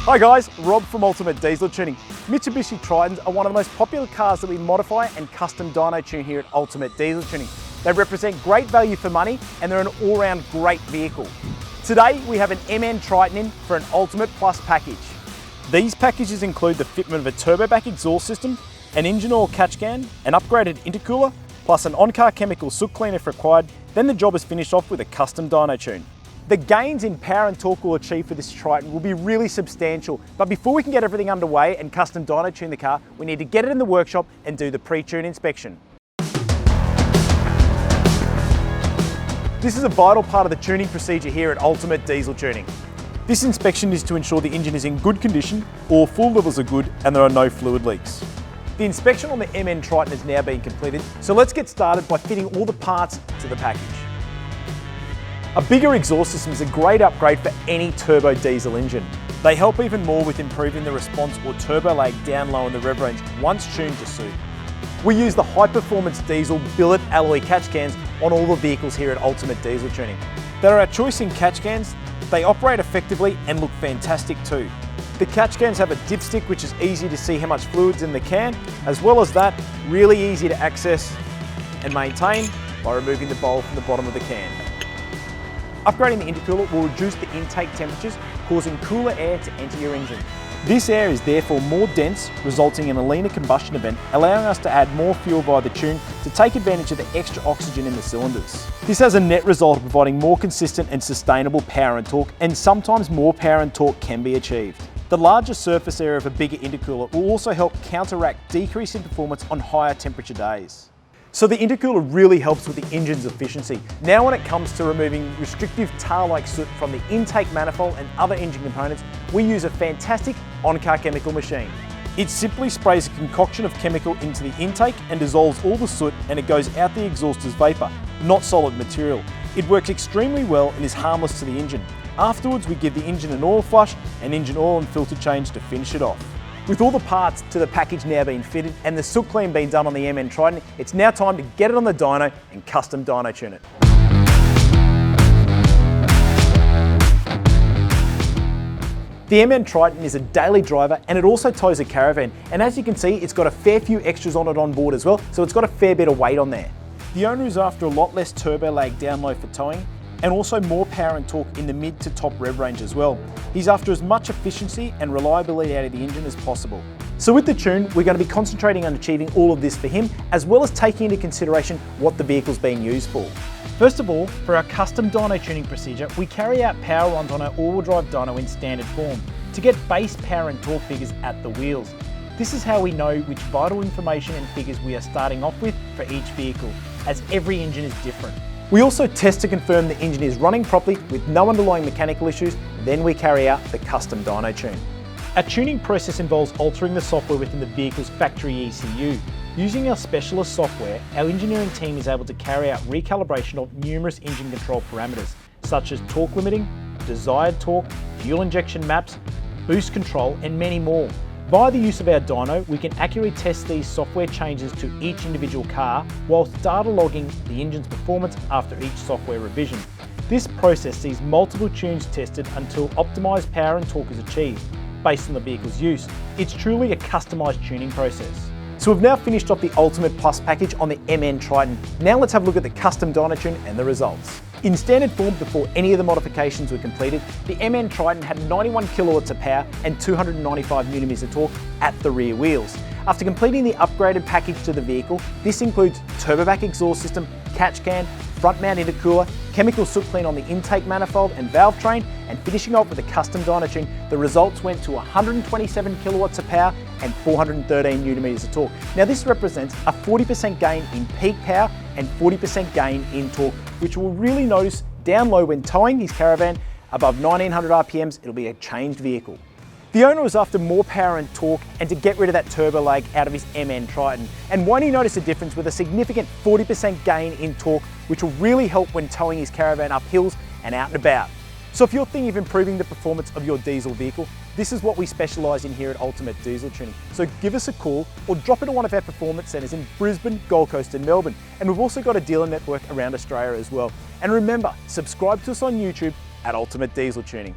Hi guys, Rob from Ultimate Diesel Tuning. Mitsubishi Tritons are one of the most popular cars that we modify and custom dyno tune here at Ultimate Diesel Tuning. They represent great value for money and they're an all-round great vehicle. Today we have an MN Triton in for an Ultimate Plus package. These packages include the fitment of a turboback exhaust system, an engine oil catch can, an upgraded intercooler, plus an on-car chemical soot cleaner if required. Then the job is finished off with a custom dyno tune. The gains in power and torque we'll achieve for this Triton will be really substantial, but before we can get everything underway and custom dyno tune the car, we need to get it in the workshop and do the pre-tune inspection. This is a vital part of the tuning procedure here at Ultimate Diesel Tuning. This inspection is to ensure the engine is in good condition, all fuel levels are good and there are no fluid leaks. The inspection on the MN Triton has now been completed, so let's get started by fitting all the parts to the package. A bigger exhaust system is a great upgrade for any turbo diesel engine. They help even more with improving the response or turbo lag down low in the rev range once tuned to suit. We use the high performance diesel billet alloy catch cans on all the vehicles here at Ultimate Diesel Tuning. They're our choice in catch cans, they operate effectively and look fantastic too. The catch cans have a dipstick which is easy to see how much fluid's in the can, as well as that, really easy to access and maintain by removing the bowl from the bottom of the can. Upgrading the intercooler will reduce the intake temperatures, causing cooler air to enter your engine. This air is therefore more dense, resulting in a leaner combustion event, allowing us to add more fuel via the tune to take advantage of the extra oxygen in the cylinders. This has a net result of providing more consistent and sustainable power and torque, and sometimes more power and torque can be achieved. The larger surface area of a bigger intercooler will also help counteract decrease in performance on higher temperature days. So the intercooler really helps with the engine's efficiency. Now when it comes to removing restrictive tar-like soot from the intake manifold and other engine components, we use a fantastic on-car chemical machine. It simply sprays a concoction of chemical into the intake and dissolves all the soot, and it goes out the exhaust as vapour, not solid material. It works extremely well and is harmless to the engine. Afterwards we give the engine an oil flush and engine oil and filter change to finish it off. With all the parts to the package now being fitted and the soot clean being done on the MN Triton, it's now time to get it on the dyno and custom dyno tune it. The MN Triton is a daily driver and it also tows a caravan, and as you can see it's got a fair few extras on it on board as well, so it's got a fair bit of weight on there. The owner is after a lot less turbo lag down low for towing, and also more power and torque in the mid to top rev range as well. He's after as much efficiency and reliability out of the engine as possible. So with the tune, we're going to be concentrating on achieving all of this for him, as well as taking into consideration what the vehicle's being used for. First of all, for our custom dyno tuning procedure, we carry out power runs on our all-wheel drive dyno in standard form to get base power and torque figures at the wheels. This is how we know which vital information and figures we are starting off with for each vehicle, as every engine is different. We also test to confirm the engine is running properly with no underlying mechanical issues, then we carry out the custom dyno tune. Our tuning process involves altering the software within the vehicle's factory ECU. Using our specialist software, our engineering team is able to carry out recalibration of numerous engine control parameters, such as torque limiting, desired torque, fuel injection maps, boost control, and many more. Via the use of our dyno, we can accurately test these software changes to each individual car, whilst data logging the engine's performance after each software revision. This process sees multiple tunes tested until optimised power and torque is achieved, based on the vehicle's use. It's truly a customised tuning process. So we've now finished off the Ultimate Plus package on the MN Triton. Now let's have a look at the custom dyno tune and the results. In standard form, before any of the modifications were completed, the MN Triton had 91 kilowatts of power and 295 newton-meters of torque at the rear wheels. After completing the upgraded package to the vehicle, this includes turboback exhaust system, catch can, front mount intercooler, chemical soot clean on the intake manifold and valve train, and finishing off with a custom dyno tune, the results went to 127 kilowatts of power and 413 newton-meters of torque. Now this represents a 40% gain in peak power and 40% gain in torque, which we'll really notice down low when towing his caravan. Above 1900 RPMs, it'll be a changed vehicle. The owner was after more power and torque and to get rid of that turbo lag out of his MN Triton. And won't he notice a difference with a significant 40% gain in torque, which will really help when towing his caravan up hills and out and about. So if you're thinking of improving the performance of your diesel vehicle, this is what we specialise in here at Ultimate Diesel Tuning. So give us a call or drop into one of our performance centres in Brisbane, Gold Coast and Melbourne. And we've also got a dealer network around Australia as well. And remember, subscribe to us on YouTube at Ultimate Diesel Tuning.